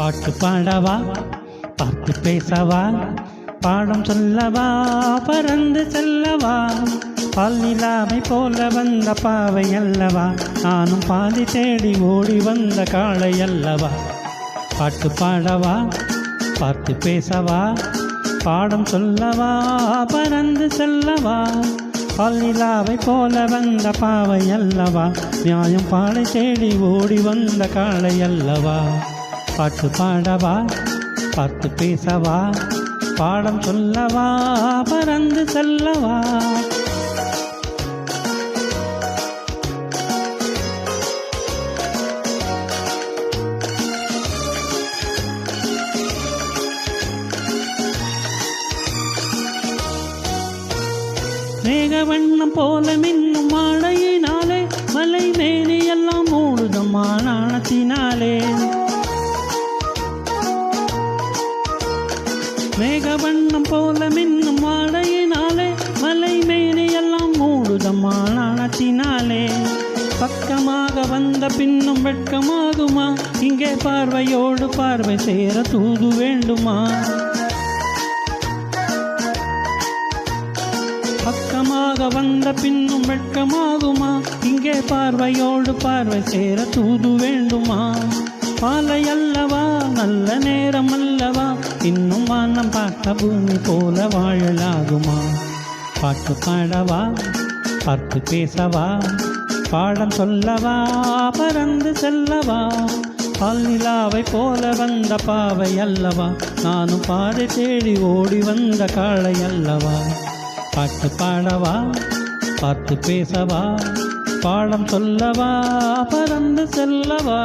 பாட்டு பாடவா, பார்த்து பேசவா, பாடம் சொல்லவா, பறந்து செல்லவா, பால் நிலாவை போல வந்த பாவை அல்லவா, நானும் பாதி தேடி ஓடி வந்த காளை அல்லவா. பாட்டு பாடவா, பார்த்து பேசவா, பாடம் சொல்லவா, பறந்து செல்லவா, பால் நிலாவை போல வந்த பாவை அல்லவா, நியாயம் பாலை தேடி ஓடி வந்த காளை அல்லவா. பாட்டு பாடவா, பார்த்து பேசவா, பாடம் சொல்லவா, பறந்து செல்லவா. மேகவண்ணம் போல மின்னும் மாலையினாலே மலை மேனி எல்லாம் மூடுதம்மா நாணத்தினாலே. மேகவண்ணம் போல மின்னும் மாலையினாலே மலை மேனி எல்லாம் மூடுதம்மா நாணத்தினாலே. பக்கமாக வந்த பின்னும் வெட்கமாகுமா, இங்கே பார்வையோடு பார்வை சேர தூது வேண்டுமா. பக்கமாக வந்த பின்னும் வெட்கமாகுமா, இங்கே பார்வையோடு பார்வை சேர தூது வேண்டுமா. பாலை அல்லவா, நல்ல நேரம் அல்லவா, இன்னும் வானம் பார்த்த பூமி போல வாழலாகுமா. பாட்டு பாடவா, பார்த்து பேசவா, பாடம் சொல்லவா, பறந்து செல்லவா, பால் நிலாவை போல வந்த பாவை அல்லவா, நானும் பாதை தேடி ஓடி வந்த காளை அல்லவா. பாட்டு பாடவா, பார்த்து பேசவா, பாடம் சொல்லவா, பறந்து செல்லவா.